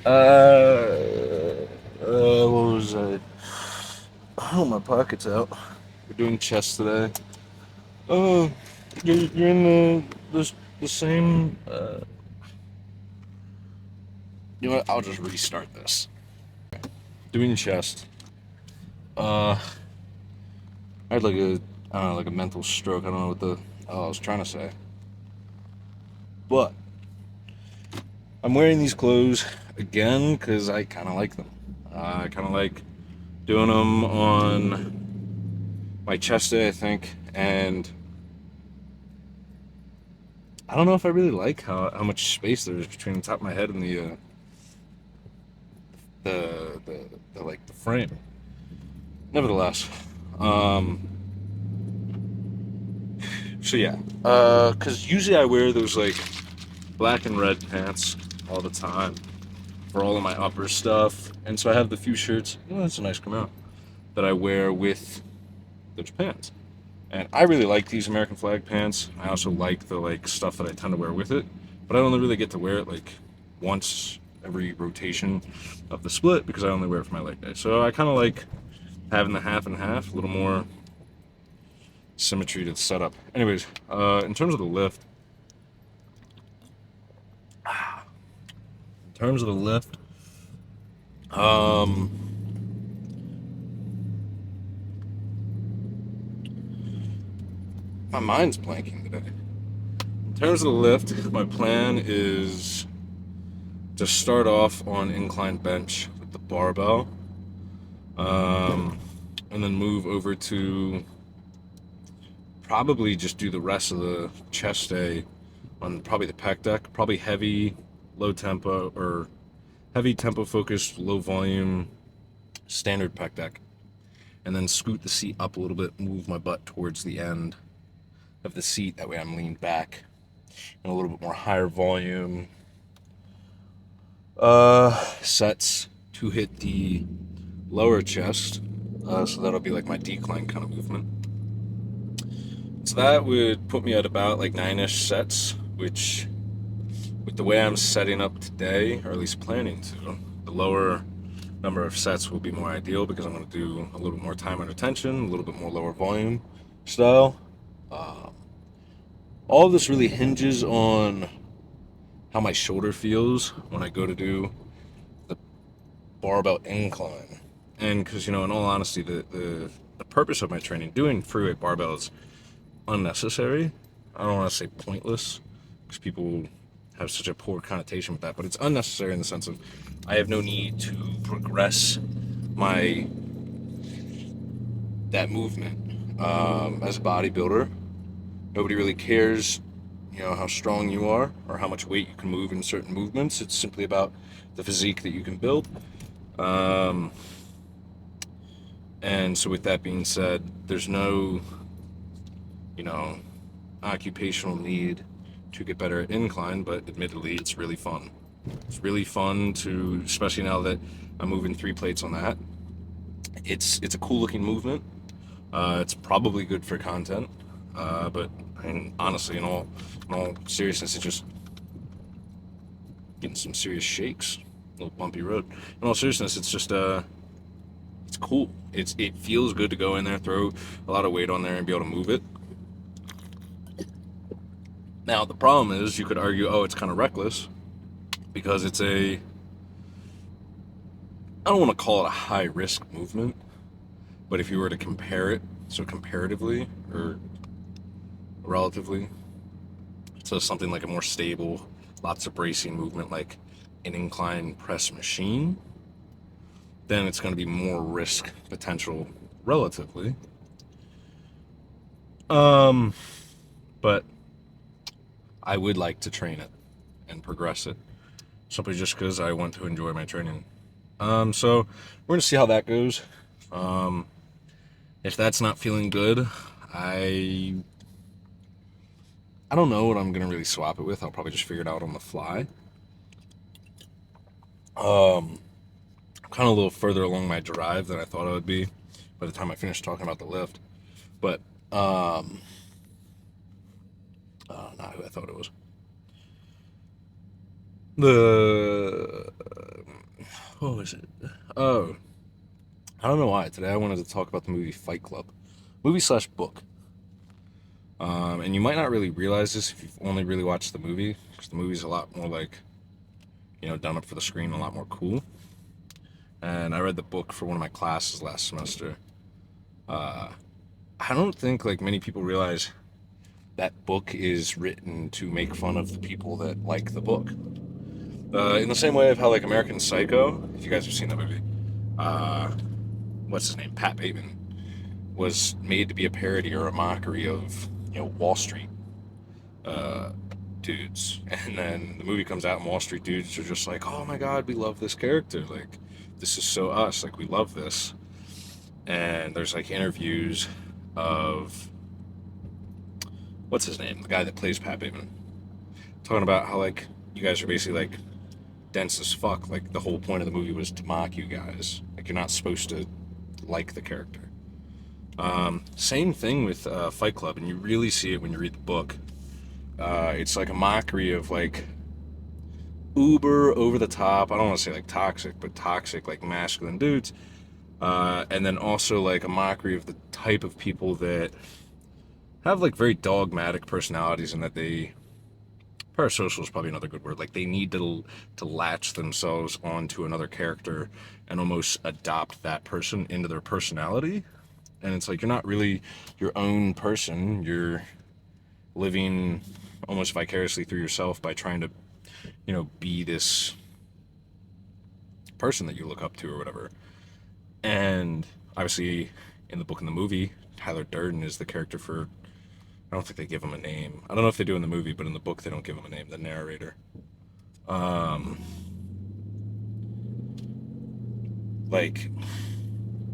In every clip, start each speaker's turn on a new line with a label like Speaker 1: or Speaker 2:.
Speaker 1: What was I? Oh, my pocket's out. We're doing chess today. Oh, you're in the same. You know what? I'll just restart this. Doing chest. Uh, I had like a, I don't know, like a mental stroke. I don't know what the hell I was trying to say. But I'm wearing these clothes again because I kind of like them. I kind of like doing them on my chest day, I think, and I don't know if I really like how much space there is between the top of my head and the like the frame. Nevertheless, um, so yeah, because usually I wear those like black and red pants all the time for all of my upper stuff, and so I have the few shirts. Oh, that's a nice come out that I wear with those pants. And I really like these American flag pants. I also like the like stuff that I tend to wear with it, but I only really get to wear it like once every rotation of the split because I only wear it for my leg day. So I kind of like having the half and half, a little more symmetry to the setup. Anyways, in terms of the lift, in terms of the lift, um, my mind's blanking today. In terms of the lift, my plan is to start off on incline bench with the barbell, um, and then move over to probably just do the rest of the chest day on probably the pec deck, probably heavy, low tempo, or heavy tempo focused, low volume, standard pec deck, and then scoot the seat up a little bit, move my butt towards the end of the seat. That way I'm leaned back and a little bit more higher volume sets to hit the lower chest. So that'll be like my decline kind of movement. So that would put me at about like 9-ish sets, which with the way I'm setting up today, or at least planning to, the lower number of sets will be more ideal because I'm going to do a little more time under tension, a little bit more lower volume style. Uh, all of this really hinges on how my shoulder feels when I go to do the barbell incline. And because, you know, in all honesty, the purpose of my training, doing freeweight barbell is unnecessary. I don't want to say pointless because people have such a poor connotation with that, but it's unnecessary in the sense of I have no need to progress my that movement as a bodybuilder. Nobody really cares, you know, how strong you are or how much weight you can move in certain movements. It's simply about the physique that you can build. Um, and so, with that being said, there's no, you know, occupational need to get better at incline, but admittedly, it's really fun. It's really fun to, especially now that I'm moving 3 plates on that. It's a cool looking movement. It's probably good for content, but I mean, honestly, in all seriousness, it's just getting some serious shakes, a little bumpy road. In all seriousness, it's just it's cool. It feels good to go in there, throw a lot of weight on there, and be able to move it. Now the problem is, you could argue, oh, it's kind of reckless because it's a, I don't want to call it a high risk movement, but if you were to compare it, so comparatively or relatively, to something like a more stable, lots of bracing movement like an incline press machine, then it's going to be more risk potential relatively. Um, but I would like to train it and progress it simply just because I want to enjoy my training. So we're going to see how that goes. Um, if that's not feeling good, I I don't know what I'm gonna really swap it with. I'll probably just figure it out on the fly. I'm kind of a little further along my drive than I thought I would be by the time I finished talking about the lift. But not who I thought it was. The What was it? Oh, I don't know why. Today I wanted to talk about the movie Fight Club. Movie slash book. And you might not really realize this if you've only really watched the movie, because the movie's a lot more like, done up for the screen, a lot more cool. And I read the book for one of my classes last semester. Uh, I don't think like many people realize that book is written to make fun of the people that like the book. In the same way of how like American Psycho, if you guys have seen that movie, uh, what's his name, Pat Bateman, was made to be a parody or a mockery of Wall Street uh, dudes, and then the movie comes out and Wall Street dudes are just like, oh my god, we love this character, like this is so us, like we love this. And there's like interviews of what's his name, the guy that plays Pat Bateman, talking about how like you guys are basically like dense as fuck. Like the whole point of the movie was to mock you guys. Like you're not supposed to like the character. Same thing with Fight Club, and you really see it when you read the book. It's like a mockery of like uber over the top. I don't want to say like toxic, but toxic like masculine dudes. And then also like a mockery of the type of people that have like very dogmatic personalities, and that they parasocial is probably another good word. Like they need to latch themselves onto another character and almost adopt that person into their personality. And it's like you're not really your own person. You're living almost vicariously through yourself by trying to, be this person that you look up to or whatever. And obviously, in the book and the movie, Tyler Durden is the character for. I don't think they give him a name. I don't know if they do in the movie, but in the book they don't give him a name. The narrator. Like,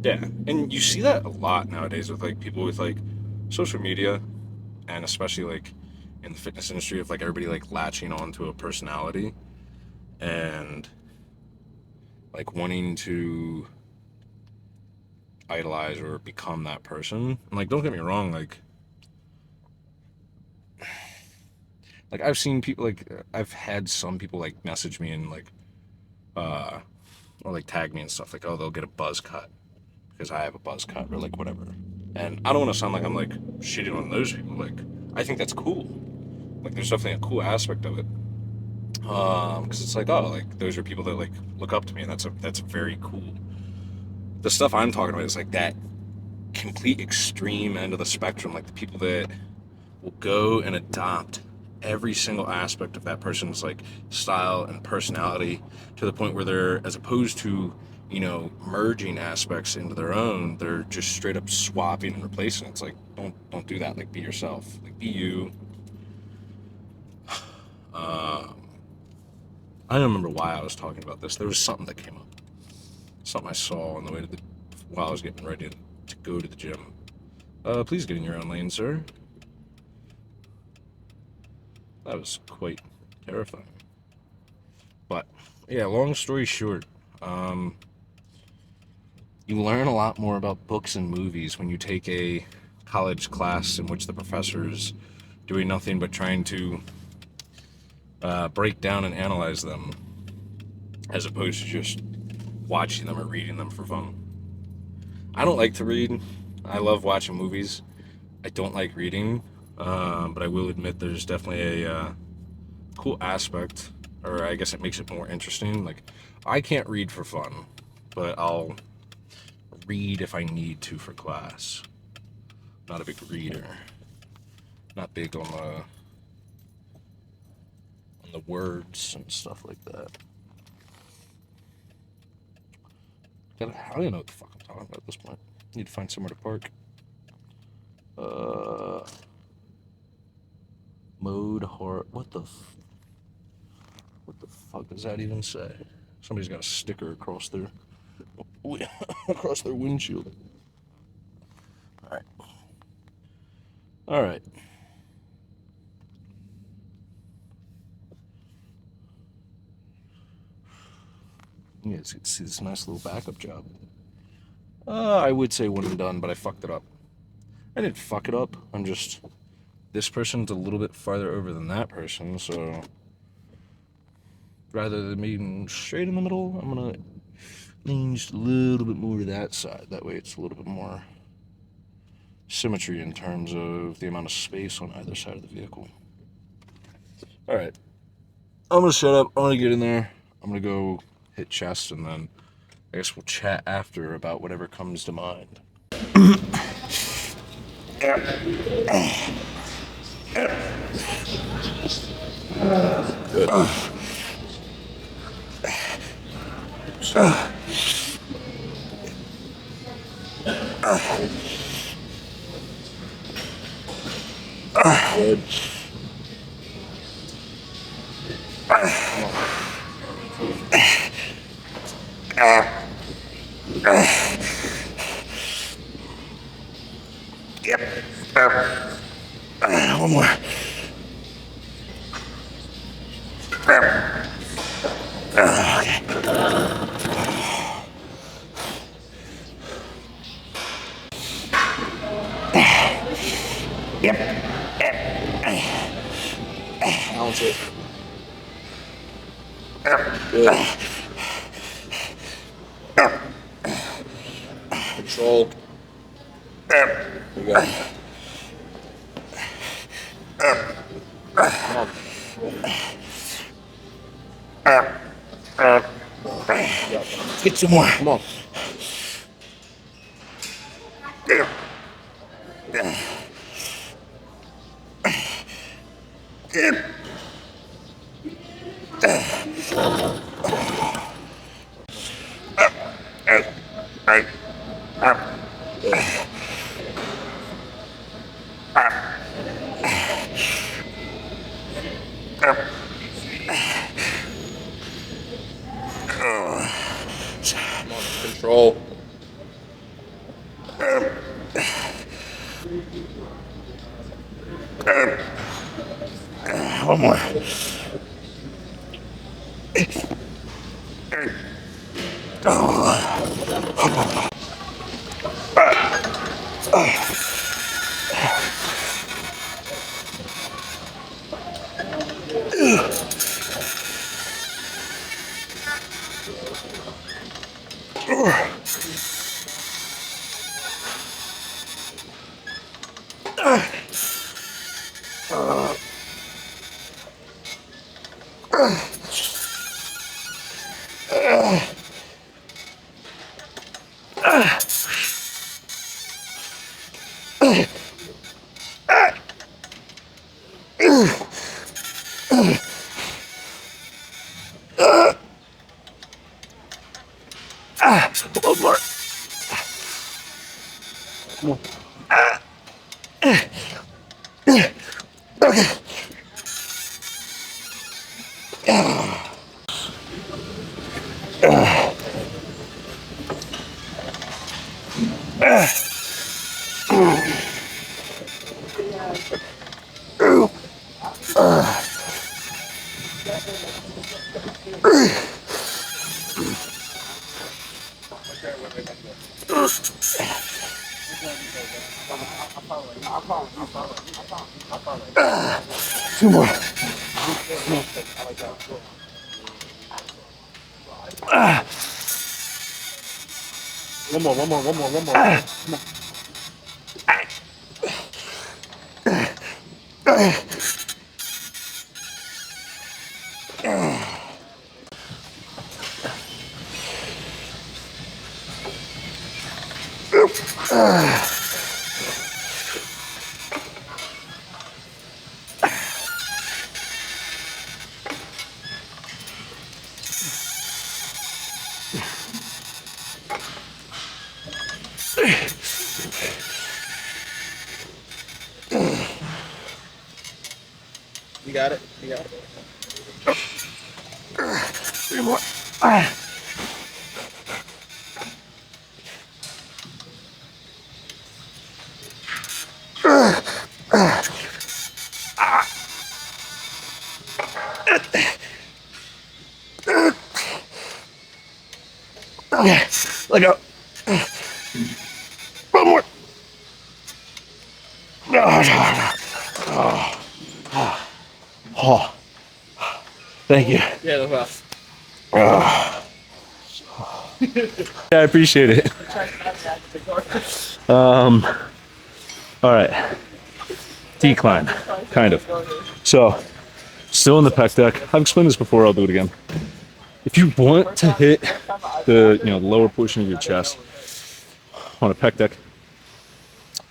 Speaker 1: yeah, and you see that a lot nowadays with like people with like social media, and especially like in the fitness industry, of like everybody like latching onto a personality and like wanting to idolize or become that person. And like, don't get me wrong, like I've seen people like I've had some people like message me and like uh or like tag me and stuff like, oh, they'll get a buzz cut because I have a buzz cut or like whatever. And I don't want to sound like I'm like shitting on those people. Like I think that's cool. Like there's definitely a cool aspect of it. Because it's like, oh, like those are people that like look up to me, and that's very cool. The stuff I'm talking about is like that complete extreme end of the spectrum, like the people that will go and adopt every single aspect of that person's like style and personality to the point where they're, as opposed to merging aspects into their own, they're just straight up swapping and replacing. It's like, don't do that. Like be yourself, like be you. I don't remember why I was talking about this. There was something that came up, something I saw on the way to the while I was getting ready to go to the gym. Please get in your own lane, sir. That was quite terrifying. But yeah, long story short, you learn a lot more about books and movies when you take a college class in which the professor is doing nothing but trying to break down and analyze them, as opposed to just watching them or reading them for fun. I don't like to read. I love watching movies. I don't like reading, but I will admit there's definitely a cool aspect, or I guess it makes it more interesting. Like, I can't read for fun, but I'll read if I need to for class. Not a big reader. Not big on the words and stuff like that. I don't even know what the fuck I'm talking about at this point. Need to find somewhere to park. Mode hard. What the fuck does that even say? Somebody's got a sticker across their across their windshield. All right. You guys can see this nice little backup job. I would say one and done, but I fucked it up. I didn't fuck it up. I'm just, this person's a little bit farther over than that person, so rather than being straight in the middle, I'm gonna lean just a little bit more to that side. That way it's a little bit more symmetry in terms of the amount of space on either side of the vehicle. All right, I'm gonna shut up. I'm gonna get in there. I'm gonna go hit chest, and then I guess we'll chat after about whatever comes to mind. Good. Good. Yep. One more. Okay. Yep. Balance it. Good. Control. There you go. Come on. Get some more. Come on. Control. One more. One more. Come on. Okay. Two more. One more. Come on. You got it. Three more. Okay, let go. One more. Oh. Thank you.
Speaker 2: Yeah, no problem. I appreciate it. All right. Decline, kind of. So, still in the pec deck. I've explained this before. I'll do it again. If you want to hit the the lower portion of your chest on a pec deck,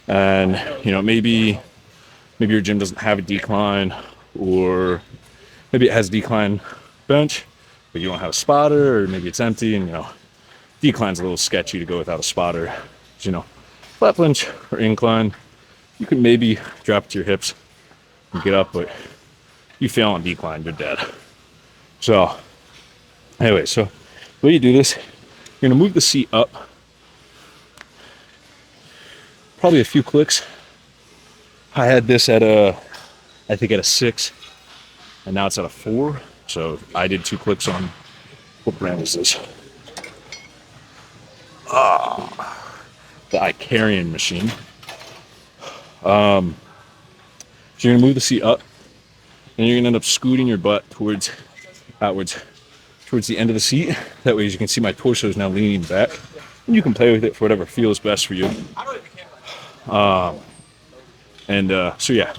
Speaker 2: and maybe your gym doesn't have a decline, or maybe it has a decline bench, but you don't have a spotter, or maybe it's empty, and decline's a little sketchy to go without a spotter. Flat bench or incline, you can maybe drop it to your hips and get up, but you fail on decline, you're dead. So, anyway, the way you do this, you're gonna move the seat up, probably a few clicks. I had this at a 6, and now it's at a 4. So I did 2 clicks on, what brand is this? The Icarian machine. So you're gonna move the seat up, and you're gonna end up scooting your butt outwards towards the end of the seat. That way, as you can see, my torso is now leaning back, and you can play with it for whatever feels best for you. So yeah,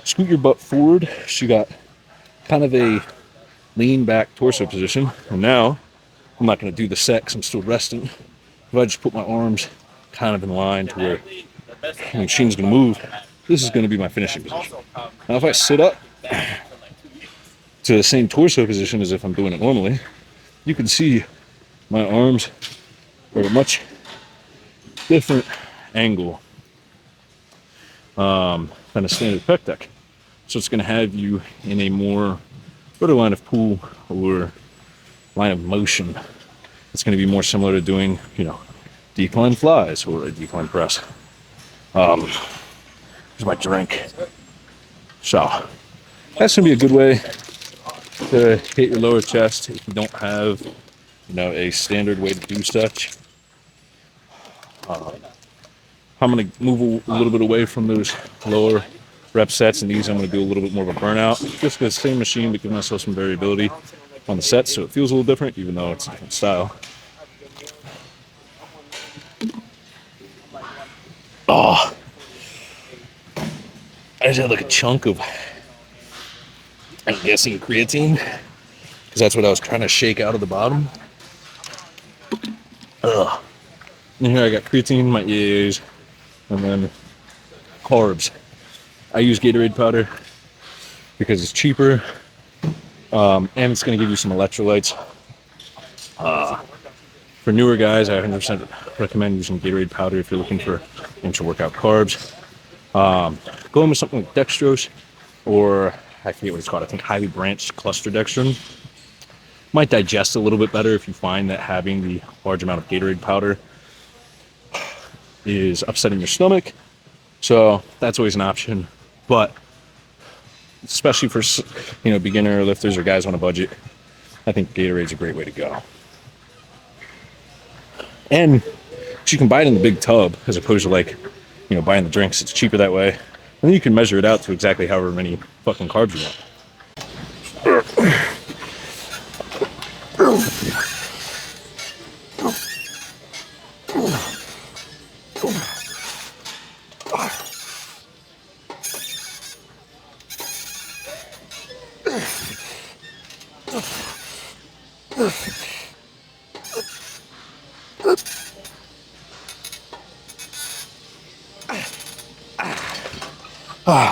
Speaker 2: scoot your butt forward. So you got kind of a lean back torso position. And now, I'm not going to do the set because I'm still resting. If I just put my arms kind of in line to where the machine's going to move, this is going to be my finishing position. Now, if I sit up to the same torso position as if I'm doing it normally, you can see my arms are at a much different angle than a standard pec deck. So it's going to have you in a more line of pull or line of motion. It's going to be more similar to doing, decline flies or a decline press. Here's my drink. So that's going to be a good way to hit your lower chest if you don't have, a standard way to do such. I'm going to move a little bit away from those lower rep sets, and these I'm going to do a little bit more of a burnout. Just the same machine, but give myself some variability on the sets, so it feels a little different, even though it's a different style. Oh, I just had like a chunk of, I'm guessing, creatine, because that's what I was trying to shake out of the bottom. Ugh. And here I got creatine, my EAAs, and then carbs. I use Gatorade powder because it's cheaper, and it's going to give you some electrolytes. For newer guys, I 100% recommend using Gatorade powder if you're looking for intra-workout carbs. Going with something like dextrose, or I forget what it's called, I think highly branched cluster dextrin. Might digest a little bit better if you find that having the large amount of Gatorade powder is upsetting your stomach. So that's always an option. But especially for beginner lifters or guys on a budget, I think Gatorade's a great way to go. And you can buy it in the big tub as opposed to buying the drinks. It's cheaper that way. And then you can measure it out to exactly however many fucking carbs you want.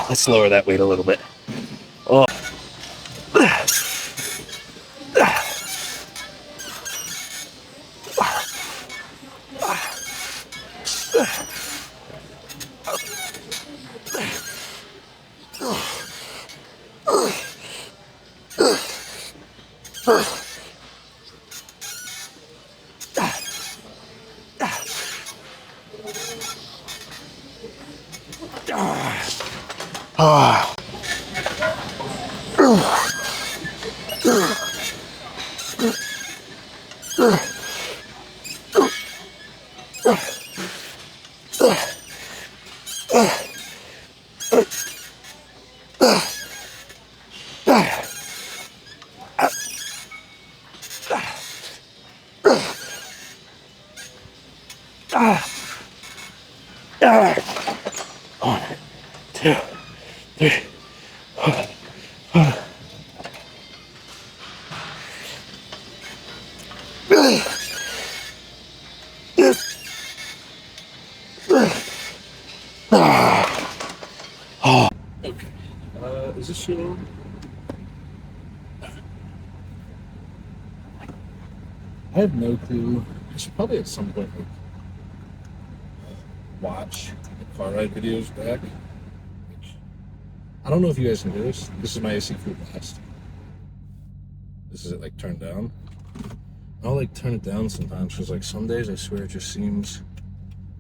Speaker 2: Let's lower that weight a little bit. Oh. 1, 2, 3. Okay. Is this your? I have no clue. I should probably at some point like, watch the car ride videos back. I don't know if you guys can do this. This is my AC Food Blast. This is it like turned down. I'll like turn it down sometimes because like some days I swear it just seems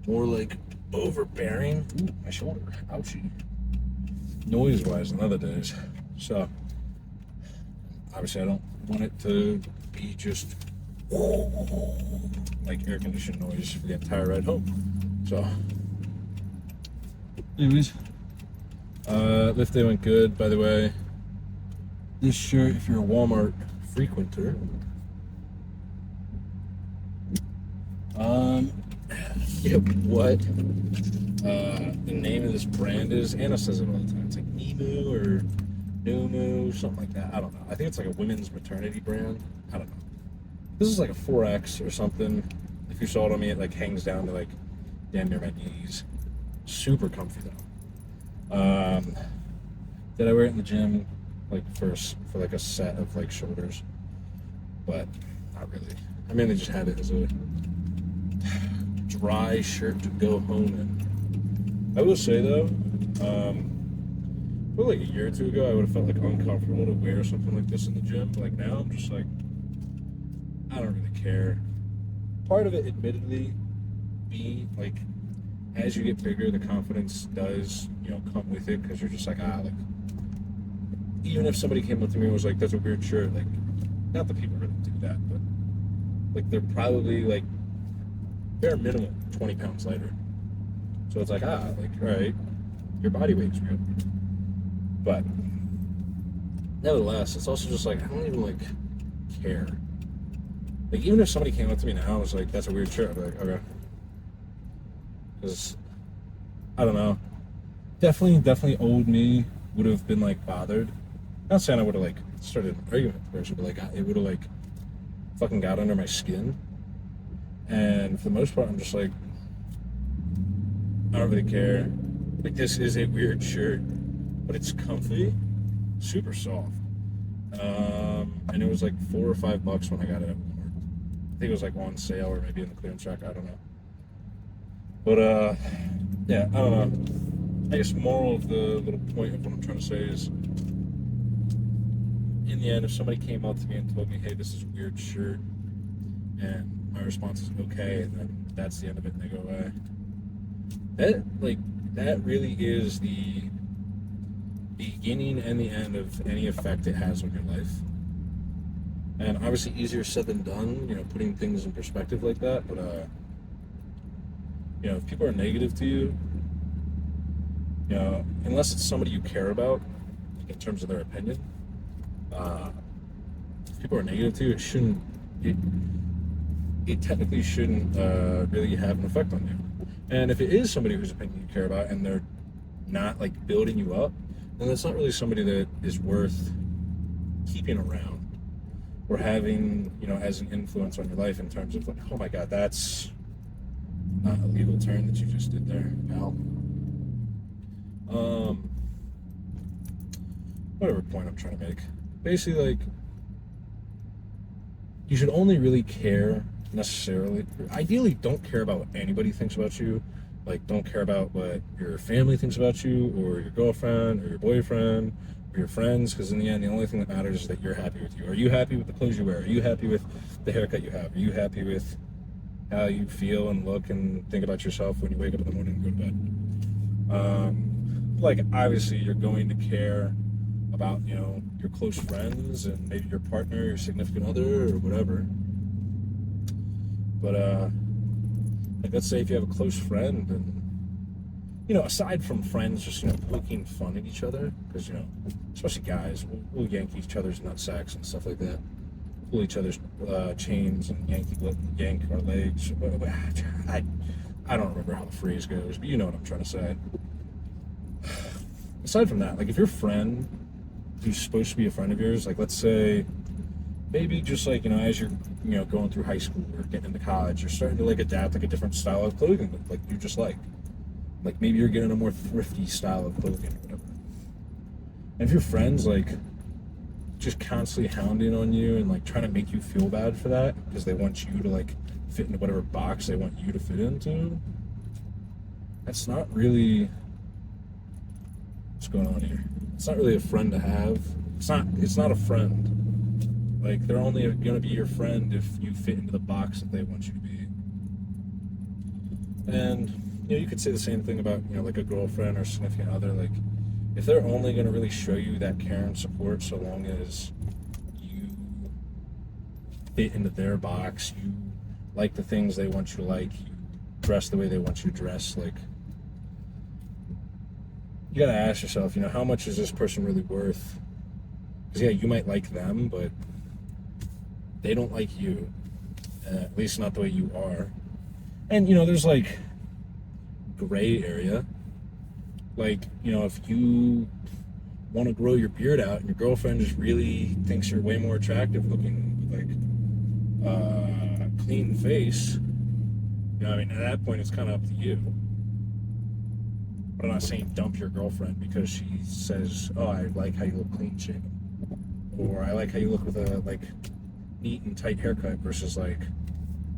Speaker 2: more like overbearing. Ooh, my shoulder, ouchie. Noise wise than other days. So obviously I don't want it to be just like air conditioned noise for the entire ride home. So anyways, lift day went good, by the way. This shirt, if you're a Walmart frequenter, yeah, what the name of this brand is. Anna says it all the time. It's like Nemu or Numu, something like that. I don't know. I think it's like a women's maternity brand. I don't know. This is like a 4X or something. If you saw it on me, it like hangs down to like damn near my knees. Super comfy though. Did I wear it in the gym like for like a set of like shoulders? But not really. I mainly just had it as a dry shirt to go home in. I will say though, probably like a year or two ago, I would have felt like uncomfortable to wear something like this in the gym. But like now, I'm just like, I don't really care. Part of it, admittedly, be like, as you get bigger, the confidence does, come with it because you're just like, like, even if somebody came up to me and was like, "That's a weird shirt," like, not that people really do that, but like they're probably like bare minimum 20 pounds lighter. So it's like, like, all right, your body weight's weird. But nevertheless, it's also just like, I don't even like care. Like, even if somebody came up to me now and was like, "That's a weird shirt," I'd be like, okay. Because, I don't know. Definitely old me would have been like bothered. Not saying I would have like started an argument with the person, but like it would have like fucking got under my skin. And for the most part, I'm just like, I don't really care. Like, this is a weird shirt, but it's comfy, super soft. And it was like $4 or $5 when I got it at Walmart. I think it was like on sale or maybe in the clearance rack, I don't know. But yeah, I don't know. I guess moral of the little point of what I'm trying to say is, in the end, if somebody came up to me and told me, "Hey, this is a weird shirt," and my response is okay, and then that's the end of it and they go away. That really is the beginning and the end of any effect it has on your life. And obviously easier said than done, putting things in perspective like that, but if people are negative to you, unless it's somebody you care about in terms of their opinion, if people are negative to you, it technically shouldn't really have an effect on you. And if it is somebody whose opinion you care about and they're not like building you up, then that's not really somebody that is worth keeping around or having, as an influence on your life in terms of like, oh my God, that's not a legal term that you just did there, pal. Whatever point I'm trying to make. Basically, like, you should only really care necessarily. Ideally, don't care about what anybody thinks about you. Like, don't care about what your family thinks about you, or your girlfriend, or your boyfriend, or your friends, because in the end, the only thing that matters is that you're happy with you. Are you happy with the clothes you wear? Are you happy with the haircut you have? Are you happy with how you feel and look and think about yourself when you wake up in the morning and go to bed? Like, obviously, you're going to care about, your close friends and maybe your partner, your significant other, or whatever. But, like, let's say if you have a close friend and, aside from friends just, poking fun at each other, because, especially guys, we'll yank each other's nutsacks and stuff like that. Pull each other's chains and yank our legs.
Speaker 1: I don't remember how the phrase goes, but you know what I'm trying to say. Aside from that, like if your friend who's supposed to be a friend of yours, like let's say maybe just like, as you're, going through high school or getting into college, you're starting to like adapt like a different style of clothing that like you just like. Like maybe you're getting a more thrifty style of clothing or whatever. And if your friends like just constantly hounding on you and like trying to make you feel bad for that because they want you to like fit into whatever box they want you to fit into, that's not really what's going on here. It's not really a friend to have. It's not a friend. Like they're only gonna be your friend if you fit into the box that they want you to be. And you could say the same thing about, like a girlfriend or significant other. Like, if they're only going to really show you that care and support so long as you fit into their box, you like the things they want you to like, you dress the way they want you to dress, like, you got to ask yourself, how much is this person really worth? Because, yeah, you might like them, but they don't like you. At least not the way you are. And, there's, like, gray area. Like, if you want to grow your beard out and your girlfriend just really thinks you're way more attractive looking like clean face, at that point it's kind of up to you. But I'm not saying dump your girlfriend because she says, oh, I like how you look clean shaven, or I like how you look with a like neat and tight haircut versus like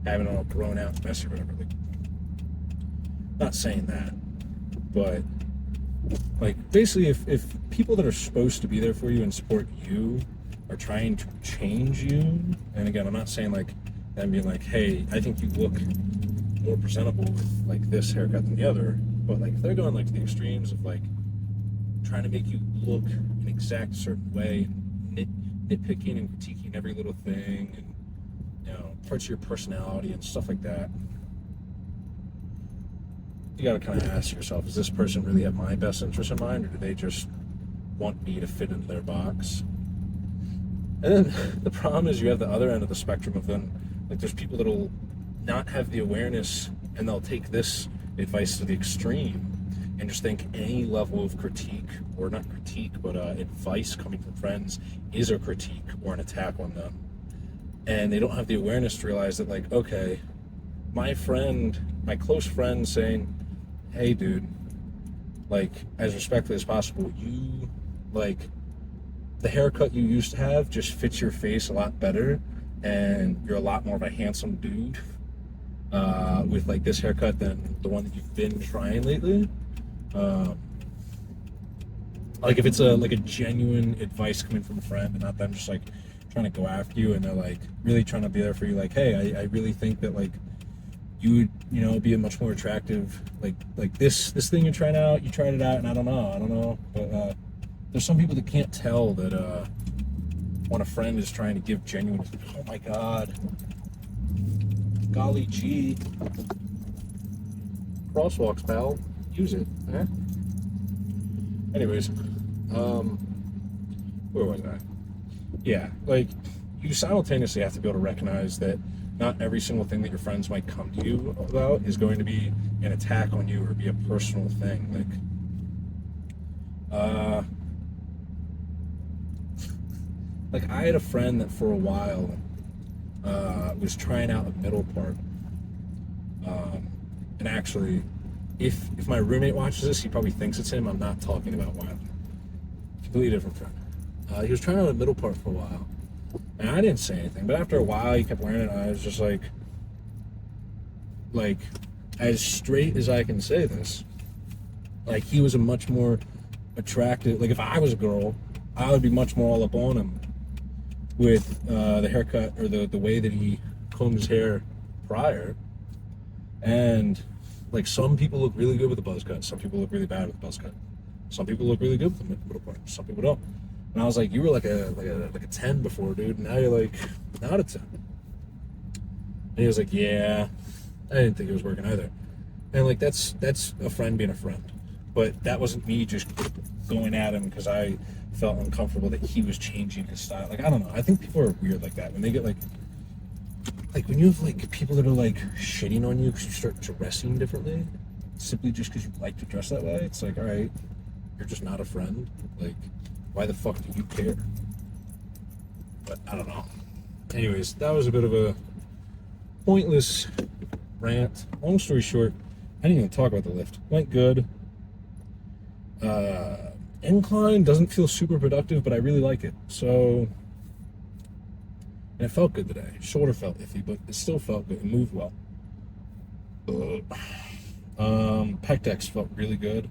Speaker 1: having it all grown out messy or whatever. Like, not saying that, but like basically if people that are supposed to be there for you and support you are trying to change you, and again, I'm not saying like them being like, hey, I think you look more presentable with like this haircut than the other, but like if they're going like to the extremes of like trying to make you look an exact certain way and nitpicking and critiquing every little thing and parts of your personality and stuff like that, you got to kind of ask yourself, does this person really have my best interest in mind, or do they just want me to fit into their box? And then the problem is you have the other end of the spectrum of them. Like there's people that'll not have the awareness and they'll take this advice to the extreme and just think any level of critique, or not critique, but advice coming from friends is a critique or an attack on them. And they don't have the awareness to realize that, like, okay, my close friend saying, hey dude, like, as respectfully as possible, you, like, the haircut you used to have just fits your face a lot better, and you're a lot more of a handsome dude with like this haircut than the one that you've been trying lately. Like if it's a genuine advice coming from a friend and not them just like trying to go after you, and they're like really trying to be there for you, like, hey, I really think that like you would be a much more attractive, like this thing you're trying out, you tried it out, and I don't know, but there's some people that can't tell that when a friend is trying to give genuine, oh my god, golly gee, crosswalks, pal, use it, eh? Anyways, where was I? Yeah, like, you simultaneously have to be able to recognize that not every single thing that your friends might come to you about is going to be an attack on you or be a personal thing. Like I had a friend that for a while was trying out a middle part. And actually, if my roommate watches this, he probably thinks it's him. I'm not talking about Wiley. Completely different friend. He was trying out a middle part for a while. And I didn't say anything, but after a while he kept wearing it, and I was just like, as straight as I can say this, like, he was a much more attractive, like, if I was a girl, I would be much more all up on him with the haircut or the way that he combed his hair prior. And, like, some people look really good with a buzz cut, some people look really bad with a buzz cut, some people look really good with the middle part, some people don't. And I was like, you were like a 10 before, dude. Now you're like not a 10. And he was like, yeah, I didn't think it was working either. And like that's a friend being a friend. But that wasn't me just going at him because I felt uncomfortable that he was changing his style. Like, I don't know. I think people are weird like that when they get like like when you have like people that are like shitting on you because you start dressing differently, simply just because you like to dress that way. It's like, all right, you're just not a friend. Like, why the fuck do you care? But I don't know. Anyways, that was a bit of a pointless rant. Long story short, I didn't even talk about the lift. Went good. Incline doesn't feel super productive, but I really like it. So, and it felt good today. Shoulder felt iffy, but it still felt good. It moved well. Pec decks felt really good.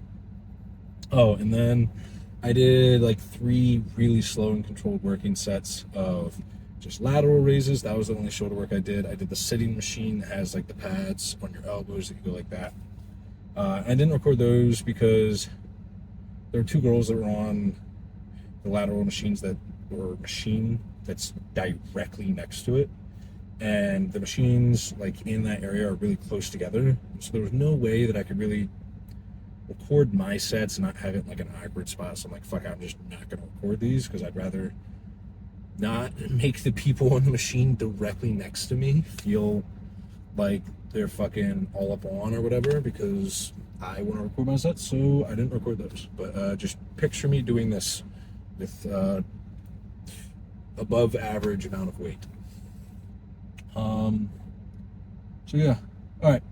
Speaker 1: Oh, and then I did like 3 really slow and controlled working sets of just lateral raises. That was the only shoulder work I did. I did the sitting machine that has like the pads on your elbows that you go like that. I didn't record those because there were 2 girls that were on the lateral machines that were machine that's directly next to it. And the machines like in that area are really close together. So there was no way that I could really record my sets and not have it in like an awkward spot. So I'm like, fuck, I'm just not gonna record these because I'd rather not make the people on the machine directly next to me feel like they're fucking all up on or whatever, because I want to record my sets, so I didn't record those. But just picture me doing this with above average amount of weight. So yeah, all right.